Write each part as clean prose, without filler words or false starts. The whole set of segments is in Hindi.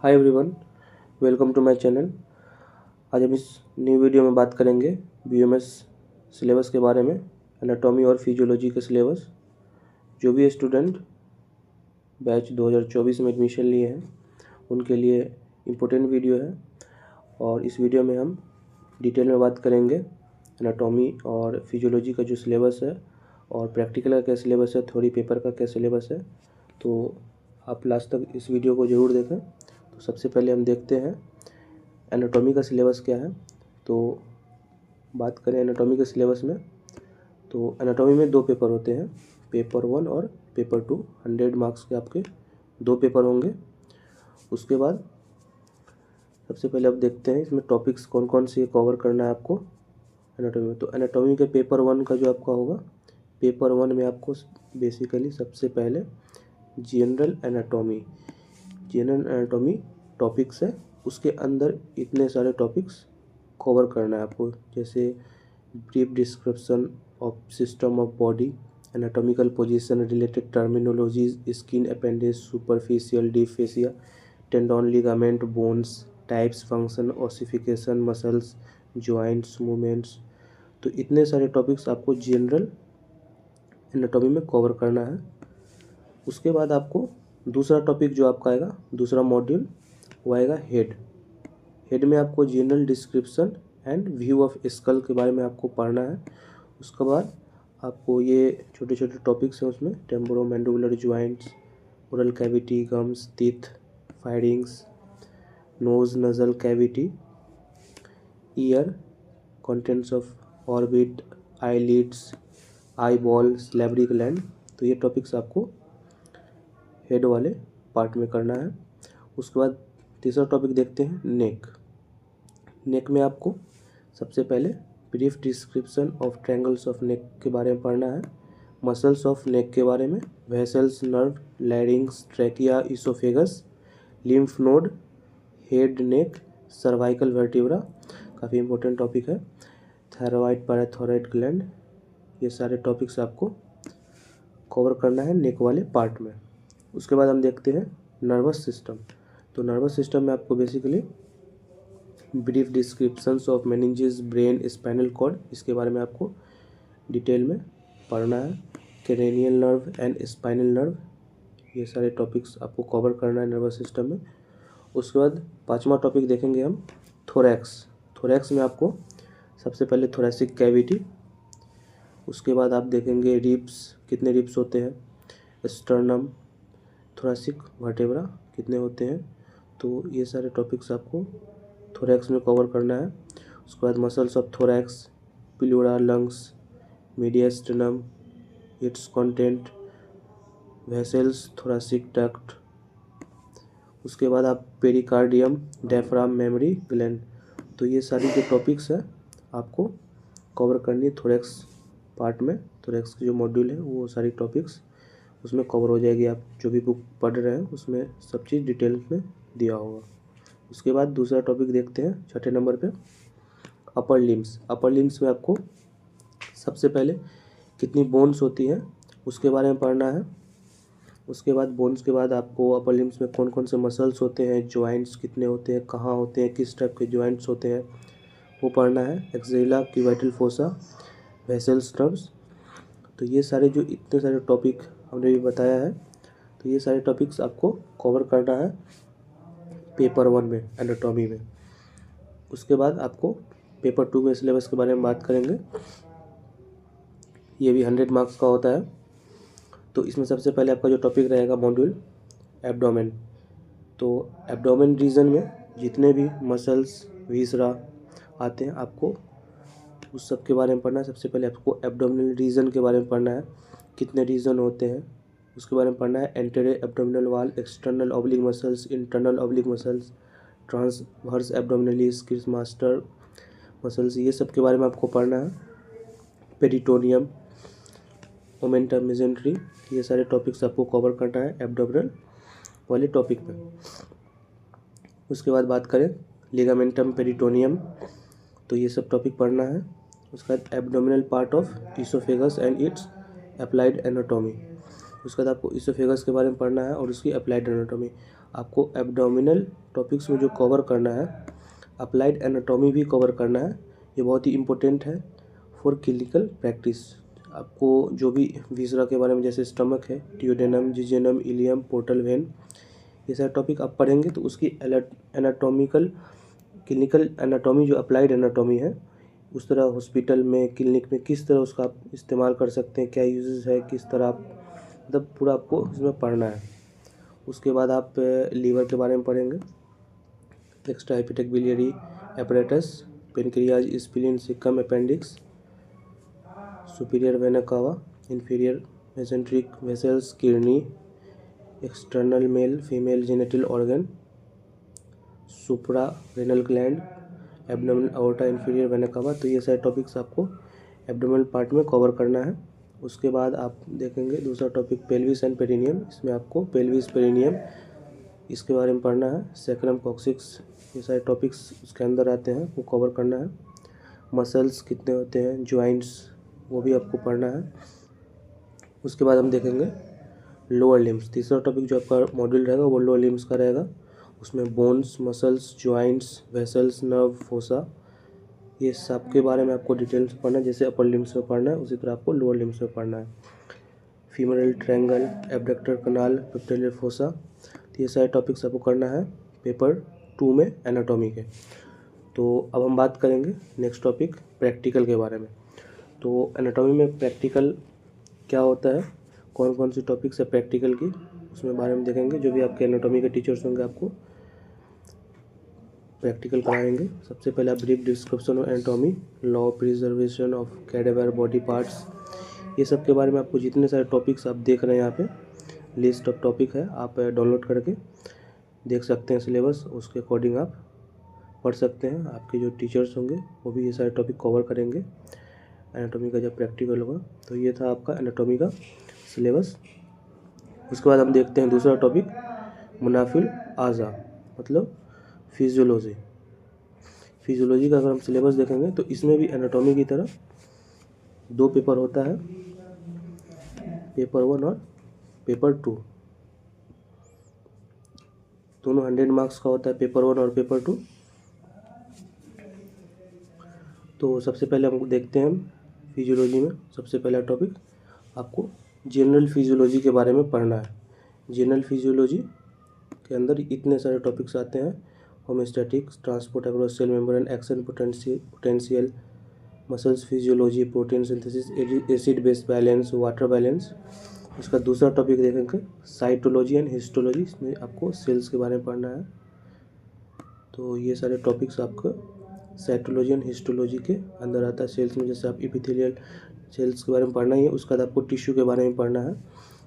Hi everyone, welcome to my channel. आज हम इस न्यू वीडियो में बात करेंगे बीएमएस सिलेबस के बारे में, एनाटॉमी और फिजियोलॉजी के सिलेबस। जो भी स्टूडेंट बैच 2024 में एडमिशन लिए हैं उनके लिए इम्पोर्टेंट वीडियो है। और इस वीडियो में हम डिटेल में बात करेंगे एनाटॉमी और फिजियोलॉजी का जो सिलेबस है, और प्रैक्टिकल का क्या सिलेबस है, थ्योरी पेपर का क्या सिलेबस है। तो आप लास्ट तक इस वीडियो को ज़रूर देखें। तो सबसे पहले हम देखते हैं एनाटॉमी का सिलेबस क्या है। तो बात करें एनाटॉमी के सिलेबस में, तो एनाटॉमी में 2 पेपर होते हैं, पेपर 1 और पेपर 2। 100 मार्क्स के आपके 2 पेपर होंगे। उसके बाद सबसे पहले आप देखते हैं इसमें टॉपिक्स कौन कौन से कवर करना है आपको एनाटॉमी में। तो एनाटॉमी के पेपर 1 का जो आपका होगा, पेपर 1 में आपको बेसिकली सबसे पहले जनरल एनाटॉमी टॉपिक्स है। उसके अंदर इतने सारे टॉपिक्स कवर करना है आपको, जैसे brief description of system of body, anatomical position related terminologies, skin appendage, superficial, deep fascia, tendon, ligament, bones, types, function, ossification, muscles, joints, movements. तो इतने सारे टॉपिक्स आपको जनरल एनाटॉमी में कवर करना है। उसके बाद आपको दूसरा टॉपिक जो आपका आएगा, दूसरा मॉड्यूल, वो आएगा हेड में आपको general description and view of skull के बारे में आपको पढ़ना है। उसके बाद आपको ये छोटे छोटे टॉपिक्स हैं, उसमें temporomandibular joints, oral cavity, gums, teeth, firings, nose nasal cavity, ear, contents of orbit, eyelids, eyeball, salivary gland. तो ये टॉपिक्स आपको हेड वाले पार्ट में करना है। उसके बाद तीसरा टॉपिक देखते हैं नेक में आपको सबसे पहले brief description of triangles of neck के बारे में पढ़ना है, मसल्स ऑफ नेक के बारे में, vessels, nerve, larynx, trachea, oesophagus, lymph node, head, neck, cervical vertebra, काफ़ी इंपॉर्टेंट टॉपिक है, थायराइड, पैराथायरॉइड ग्लैंड। ये सारे टॉपिक्स आपको कवर करना है नेक वाले पार्ट में। उसके बाद हम देखते हैं नर्वस सिस्टम। तो नर्वस सिस्टम में आपको basically brief descriptions of meninges, brain, spinal cord, इसके बारे में आपको डिटेल में पढ़ना है, cranial nerve and spinal nerve, ये सारे टॉपिक्स आपको कवर करना है नर्वस सिस्टम में। उसके बाद 5वां टॉपिक देखेंगे हम थोरैक्स में आपको सबसे पहले थोरैसिक कैविटी, उसके बाद आप देखेंगे रिब्स, कितने रिब्स होते हैं, स्टर्नम, थोरैसिक वर्टेब्रा कितने होते हैं। तो ये सारे टॉपिक्स आपको थोरैक्स में कवर करना है। उसके बाद muscles of thorax, pleura, lungs, mediastinum, its content, vessels, thoracic duct. उसके बाद आप पेरिकार्डियम, डायफ्राम, मेमोरी ग्लैंड। तो ये सारी जो टॉपिक्स है आपको कवर करनी है थोरैक्स पार्ट में। थोरैक्स की जो मॉड्यूल है वो सारी टॉपिक्स उसमें कवर हो जाएगी। आप जो भी बुक पढ़ रहे हैं उसमें सब चीज़ डिटेल में दिया होगा। उसके बाद दूसरा टॉपिक देखते हैं 6ठे नंबर पे, अपर लिम्स में आपको सबसे पहले कितनी बोन्स होती हैं उसके बारे में पढ़ना है। उसके बाद बोन्स के बाद आपको अपर लिम्स में कौन कौन से मसल्स होते हैं, जॉइंट्स कितने होते हैं, कहाँ होते हैं, किस टाइप के जॉइंट्स होते हैं, वो पढ़ना है। Axilla, cubital fossa, vessels, nerves. तो ये सारे जो इतने सारे टॉपिक हमने भी बताया है, तो ये सारे टॉपिक्स आपको कवर करना है पेपर 1 में एनाटॉमी में। उसके बाद आपको पेपर 2 में सिलेबस के बारे में बात करेंगे। ये भी 100 मार्क्स का होता है। तो इसमें सबसे पहले आपका जो टॉपिक रहेगा मॉड्यूल एब्डोमेन। तो एब्डोमेन रीजन में जितने भी मसल्स, विसरा आते हैं आपको उस सब के बारे में पढ़ना है। सबसे पहले आपको एब्डोमिनल रीजन के बारे में पढ़ना है, कितने रीजन होते हैं उसके बारे में पढ़ना है। Anterior abdominal wall, external oblique muscles, internal oblique muscles, transversus abdominis, cremaster muscles, ये सब के बारे में आपको पढ़ना है। पेरिटोनियम, मोमेंटम, मेजेंट्री, ये सारे टॉपिक्स आपको कवर करना है एब्डोमिनल वाले टॉपिक में। उसके बाद बात करें लिगामेंटम, पेरिटोनियम, तो ये सब टॉपिक पढ़ना है। उसके बाद abdominal part of oesophagus and it's applied anatomy, उसके बाद आपको इसोफेगस के बारे में पढ़ना है और उसकी अप्लाइड एनाटॉमी। आपको एब्डोमिनल टॉपिक्स में जो कवर करना है, अप्लाइड एनाटॉमी भी कवर करना है। ये बहुत ही इम्पोर्टेंट है फॉर क्लिनिकल प्रैक्टिस। आपको जो भी विसरा के बारे में, जैसे स्टमक है, ड्यूडेनम, जिजेनम, इलियम, पोर्टल वेन, ये सारे टॉपिक आप पढ़ेंगे तो उसकी एनाटॉमिकल क्लिनिकल एनाटॉमी जो अप्लाइड एनाटॉमी है, उस तरह हॉस्पिटल में, क्लिनिक में किस तरह उसका आप इस्तेमाल कर सकते हैं, क्या यूजेस है, किस तरह आप मतलब पूरा आपको इसमें पढ़ना है। उसके बाद आप लीवर के बारे में पढ़ेंगे, extrahepatic biliary apparatus, pancreas, spleen, caecum, appendix, superior vena cava, inferior mesenteric vessels, kidney, external male female genital organ, suprarenal gland, abdominal aorta, inferior vena cava. तो ये सारे टॉपिक्स आपको एब्डोमिनल पार्ट में कवर करना है। उसके बाद आप देखेंगे दूसरा टॉपिक पेल्विस एंड पेरिनियम। इसमें आपको पेल्विस, पेरिनियम, इसके बारे में पढ़ना है। सैक्रम, कॉक्सिक्स, ये सारे टॉपिक्स उसके अंदर आते हैं, वो कवर करना है। मसल्स कितने होते हैं, ज्वाइंट्स, वो भी आपको पढ़ना है। उसके बाद हम देखेंगे लोअर लिम्स। तीसरा टॉपिक जो आपका मॉड्यूल रहेगा वो लोअर लिम्स का रहेगा। उसमें bones, muscles, joints, vessels, nerve, fossa, ये सब के बारे में आपको डिटेल से पढ़ना है। जैसे अपर लिम्स में पढ़ना है उसी तरह आपको लोअर लिम्स में पढ़ना है। फीमोरल ट्रायंगल, एब्डक्टर कनाल, पेप्टिलर फोसा, तो ये सारे टॉपिक्स आपको करना है पेपर 2 में एनाटॉमी के। तो अब हम बात करेंगे नेक्स्ट टॉपिक प्रैक्टिकल के बारे में। तो एनाटॉमी में प्रैक्टिकल क्या होता है, कौन कौन सी टॉपिक्स है प्रैक्टिकल की, उसमें बारे में देखेंगे। जो भी आपके एनाटॉमी के टीचर्स होंगे आपको प्रैक्टिकल कराएंगे। सबसे पहले brief description of anatomy, law preservation of cadaver body parts, ये सब के बारे में आपको जितने सारे टॉपिक्स आप देख रहे हैं यहाँ पे लिस्ट ऑफ टॉपिक है, आप डाउनलोड करके देख सकते हैं सिलेबस, उसके अकॉर्डिंग आप पढ़ सकते हैं। आपके जो टीचर्स होंगे वो भी ये सारे टॉपिक कवर करेंगे एनाटॉमी का जब प्रैक्टिकल होगा। तो ये था आपका एनाटॉमी का सिलेबस। उसके बाद हम देखते हैं दूसरा टॉपिक मुनाफिल आज़ा, मतलब फिजियोलॉजी। फिजियोलॉजी का अगर हम सिलेबस देखेंगे तो इसमें भी एनाटॉमी की तरह 2 पेपर होता है, पेपर 1 और पेपर 2। दोनों 100 मार्क्स का होता है, पेपर 1 और पेपर 2। तो सबसे पहले हम देखते हैं फिजियोलॉजी में सबसे पहला टॉपिक आपको जनरल फिजियोलॉजी के बारे में पढ़ना है। जनरल फिजियोलॉजी के अंदर इतने सारे टॉपिक्स आते हैं, homeostatics, transport across cell membrane, action potential, muscles physiology, protein synthesis, acid base balance, water balance. उसका दूसरा टॉपिक देखेंगे साइटोलॉजी एंड हिस्टोलॉजी, इसमें आपको सेल्स के बारे में पढ़ना है। तो ये सारे टॉपिक्स आपको साइटोलॉजी एंड हिस्टोलॉजी के अंदर आता है। सेल्स में जैसे आप इपिथेलियल सेल्स के बारे में पढ़ना ही है। उसके बाद आपको टिश्यू के बारे में पढ़ना है,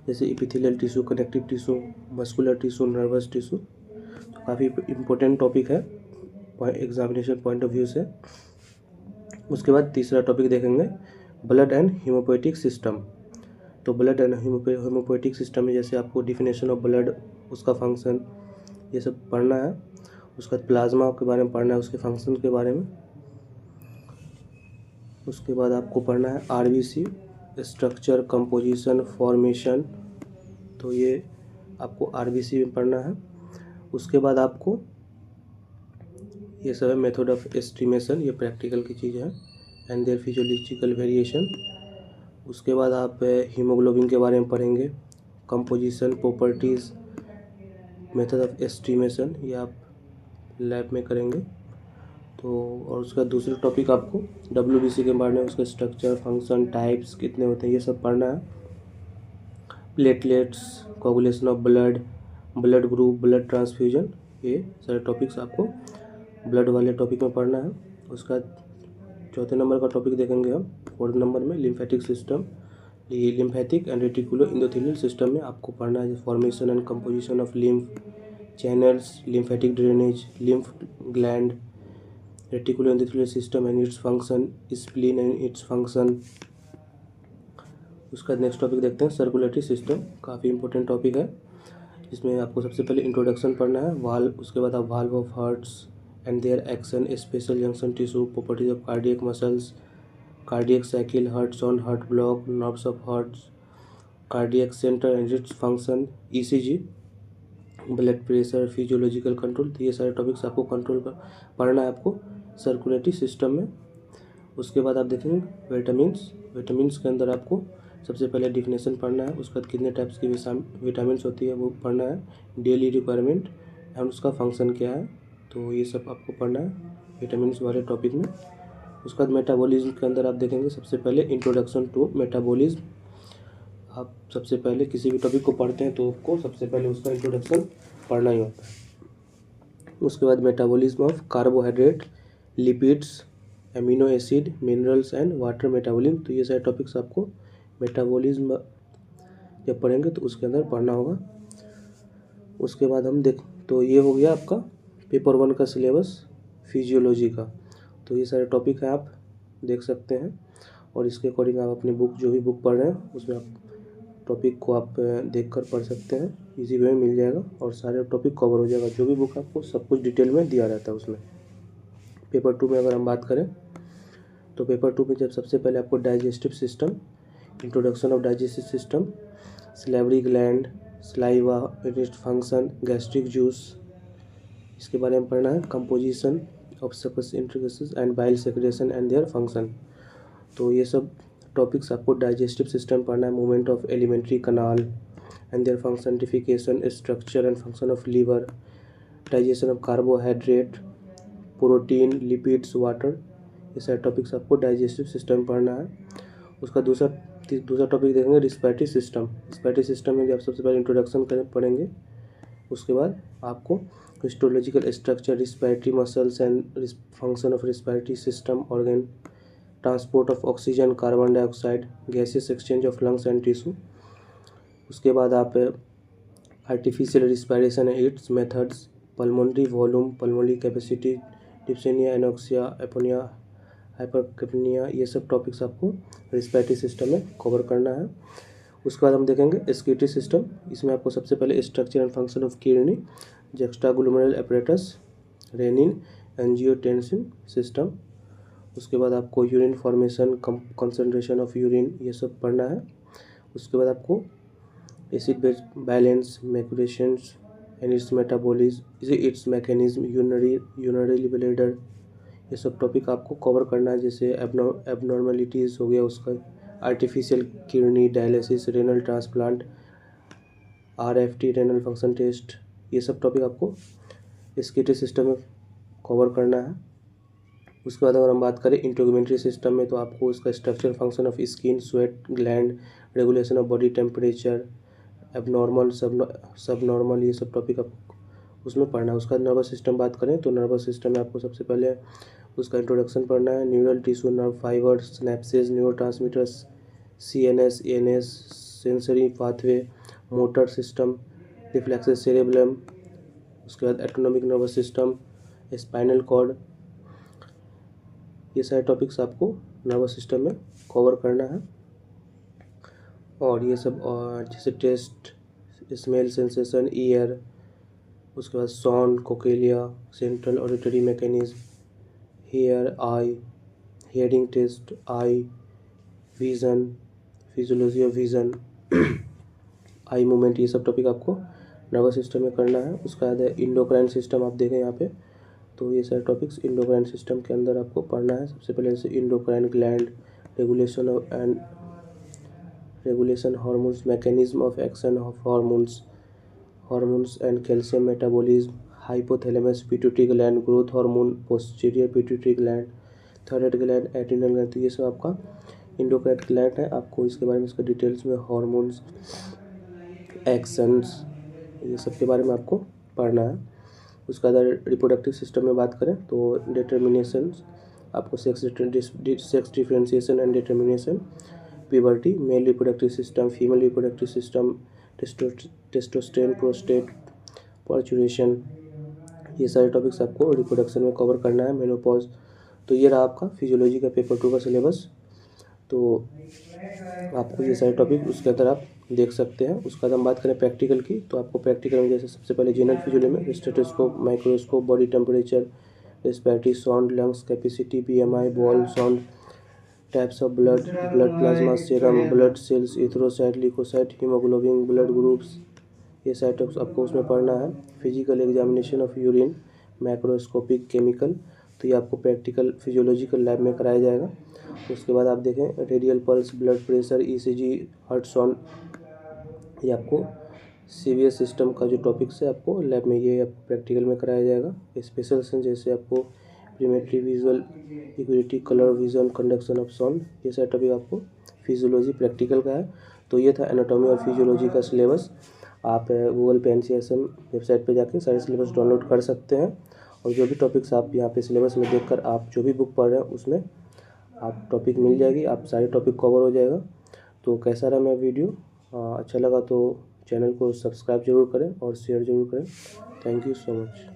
जैसे epithelial tissue, connective tissue, muscular tissue, nervous tissue. तो काफ़ी इम्पोर्टेंट टॉपिक है एग्जामिनेशन पॉइंट ऑफ व्यू से। उसके बाद तीसरा टॉपिक देखेंगे ब्लड एंड हीमोपोएटिक सिस्टम। तो ब्लड एंड हीमोपोएटिक सिस्टम में जैसे आपको डिफिनेशन ऑफ ब्लड, उसका फंक्शन, ये सब पढ़ना है। उसके बाद प्लाज्मा के बारे में पढ़ना है, उसके फंक्शन के बारे में। उसके बाद आपको पढ़ना है आरबीसी, स्ट्रक्चर, कंपोजिशन, फॉर्मेशन, तो ये आपको आरबीसी में पढ़ना है। उसके बाद आपको ये सब है मेथड ऑफ एस्टिमेशन, ये प्रैक्टिकल की चीज़ है, एंड देयर फिजियोलॉजिकल वेरिएशन। उसके बाद आप हीमोग्लोबिन के बारे में पढ़ेंगे, composition, properties, method of estimation, ये आप लैब में करेंगे। तो और उसका दूसरा टॉपिक आपको डब्ल्यूबीसी के बारे में, उसका स्ट्रक्चर, फंक्शन, टाइप्स कितने होते हैं, ये सब पढ़ना है। Platelets, coagulation of blood, blood group, blood transfusion, ये सारे टॉपिक्स आपको ब्लड वाले टॉपिक में पढ़ना है। उसका चौथे नंबर का टॉपिक देखेंगे हम 4th नंबर में लिम्फेटिक सिस्टम। ये lymphatic and reticulo endothelial system में आपको पढ़ना है formation and composition of lymph channels, lymphatic drainage, lymph gland, reticulo endothelial system and its function, spleen and its function. उसका नेक्स्ट टॉपिक देखते हैं सर्कुलेटरी सिस्टम, काफ़ी इंपॉर्टेंट टॉपिक है। इसमें आपको सबसे पहले इंट्रोडक्शन पढ़ना है, वाल्व, उसके बाद आप valve of hearts and their action, special junction tissue, properties of cardiac muscles, cardiac cycle, heart sound, heart block, nerves of hearts cardiac centre and its function, ECG, blood pressure, physiological control. तो ये सारे टॉपिक्स आपको कंट्रोल कर पढ़ना है आपको सर्कुलेटरी सिस्टम में। उसके बाद आप देखेंगे विटामिन्स के अंदर आपको सबसे पहले डिफिनेशन पढ़ना है, उसके बाद कितने टाइप्स की विटामिन्स होती है वो पढ़ना है, डेली रिक्वायरमेंट एंड उसका फंक्शन क्या है। तो ये सब आपको पढ़ना है विटामिन्स वाले टॉपिक में। उसके बाद मेटाबॉलिज्म के अंदर आप देखेंगे सबसे पहले इंट्रोडक्शन टू मेटाबॉलिज्म। आप सबसे पहले किसी भी टॉपिक को पढ़ते हैं तो आपको सबसे पहले उसका इंट्रोडक्शन पढ़ना ही होता है। उसके बाद metabolism of carbohydrate, lipids, amino acid, minerals and water metabolism. तो ये सारे टॉपिक्स आपको मेटाबॉलिज्म जब पढ़ेंगे तो उसके अंदर पढ़ना होगा। उसके बाद हम तो ये हो गया आपका पेपर 1 का सिलेबस फिजियोलॉजी का। तो ये सारे टॉपिक हैं, आप देख सकते हैं और इसके अकॉर्डिंग आप अपनी बुक जो भी बुक पढ़ रहे हैं उसमें आप टॉपिक को आप देख कर पढ़ सकते हैं, इजी वे में मिल जाएगा और सारे टॉपिक कवर हो जाएगा। जो भी बुक आपको सब कुछ डिटेल में दिया रहता है उसमें। पेपर 2 में अगर हम बात करें तो पेपर 2 में जब सबसे पहले आपको digestive system, introduction of digestive system, salivary gland, saliva, it function, gastric juice, इसके बारे में पढ़ना है। Composition of succus entericus and bile secretion and their function. तो ये सब टॉपिक्स आपको डाइजेस्टिव सिस्टम पढ़ना है, movement of alimentary canal and their function, structure and function of liver, digestion of carbohydrate, protein, lipids, water. ये सारे टॉपिक्स आपको डाइजेस्टिव सिस्टम पढ़ना है। उसका दूसरा टॉपिक देखेंगे रिस्पिरेटरी सिस्टम। रिस्पिरेटरी सिस्टम में भी आप सबसे पहले इंट्रोडक्शन पढ़ेंगे। उसके बाद आपको histological structure, respiratory muscles and function of respiratory system organ, transport of oxygen, carbon dioxide, gases exchange of lungs and tissue. उसके बाद आप artificial respiration and its methods, pulmonary volume, pulmonary capacity, dyspnoea, anoxia, apnoea, hypercapnia, ये सब टॉपिक्स आपको रिस्पिरेटरी सिस्टम में कवर करना है। उसके बाद हम देखेंगे एक्सक्रीटरी सिस्टम। इसमें आपको सबसे पहले structure and function of kidney, juxtaglomerular apparatus, renin, angiotensin system. उसके बाद आपको urine formation, concentration of urine, ये सब पढ़ना है। उसके बाद आपको acid base balance, maculations and its metabolism, its mechanism, urinary bladder, ये सब टॉपिक आपको कवर करना है। जैसे एबनॉर्मेलिटीज़ हो गया उसका, artificial kidney dialysis, renal transplant, RFT renal function test, ये सब टॉपिक आपको एक्सक्रीटरी सिस्टम में कवर करना है। उसके बाद अगर हम बात करें इंट्रोगमेंट्री सिस्टम में तो आपको उसका structure, function of skin, sweat gland, regulation of body temperature, abnormal, subnormal, ये सब टॉपिक आपको उसमें पढ़ना है। उसका नर्वस सिस्टम बात करें तो नर्वस सिस्टम में आपको सबसे पहले उसका इंट्रोडक्शन पढ़ना है। Neural tissue, nerve fibres, synapses, neurotransmitters, CNS, ANS, sensory pathway, motor system, reflexes cerebrum. उसके बाद autonomic nervous system, spinal cord, ये सारे टॉपिक्स आपको नर्वस सिस्टम में कवर करना है। और ये सब जैसे टेस्ट, स्मेल सेंसेशन, ईयर, उसके बाद sound, cochlea, central auditory mechanism, hair, eye, hearing test, eye, vision, physiology of vision, eye movement, ये सब टॉपिक आपको नर्वस सिस्टम में करना है। उसका बाद है इंडोक्राइन सिस्टम, आप देखें यहाँ पे तो ये सारे टॉपिक्स इंडोक्राइन सिस्टम के अंदर आपको पढ़ना है। सबसे पहले जैसे endocrine gland, regulation hormones, mechanism of action of hormones and calcium metabolism, hypothalamus, pituitary gland, growth hormone, posterior pituitary gland, thyroid gland, adrenal gland. तो ये सब आपका इंडोक्राइन ग्लैंड है। आपको इसके बारे में इसका डिटेल्स में हार्मोन्स, एक्शंस, ये सब के बारे में आपको पढ़ना है। उसके बाद रिप्रोडक्टिव सिस्टम में बात करें तो डिटर्मिनेशन, आपको sex differentiation and determination, puberty, male reproductive system, female reproductive system, testosterone, prostate, पर्चुरेशन, ये सारे टॉपिक्स आपको रिप्रोडक्शन में कवर करना है। मेनोपॉज। तो ये रहा आपका फिजियोलॉजी का पेपर 2 का सिलेबस। तो आपको ये सारे टॉपिक उसके अंदर आप देख सकते हैं। उसके बाद हम बात करें प्रैक्टिकल की तो आपको प्रैक्टिकल में जैसे सबसे पहले जनरल फिजियोलॉजी में stethoscope, microscope, body temperature, respiratory sound, lungs capacity, BMI, bowel sound, types of blood, blood plasma, serum, blood cells, erythrocyte, leucocyte, haemoglobin, blood groups, ये सारे टॉपिक्स आपको उसमें पढ़ना है। Physical examination of urine, microscopic chemical, तो ये आपको प्रैक्टिकल फिजियोलॉजिकल लैब में कराया जाएगा। उसके बाद आप देखें radial pulse, blood pressure, ECG, heart sound, ये आपको सीवीएस सिस्टम का जो टॉपिक्स है आपको लैब में ये आपको प्रैक्टिकल में कराया जाएगा। स्पेशल सेंस जैसे आपको perimetry, visual acuity, colour vision, conduction of sound, ये सारे टॉपिक आपको फिजियोलॉजी प्रैक्टिकल का है। तो ये था एनाटॉमी और फिजियोलॉजी का सिलेबस। आप गूगल पे NCSM वेबसाइट पे जाके सारे सिलेबस डाउनलोड कर सकते हैं और जो भी टॉपिक्स आप यहाँ पे सिलेबस में देखकर आप जो भी बुक पढ़ रहे हैं उसमें आप टॉपिक मिल जाएगी, आप सारे टॉपिक कवर हो जाएगा। तो कैसा रहा मेरा वीडियो, अच्छा लगा तो चैनल को सब्सक्राइब जरूर करें और शेयर जरूर करें। Thank you so much.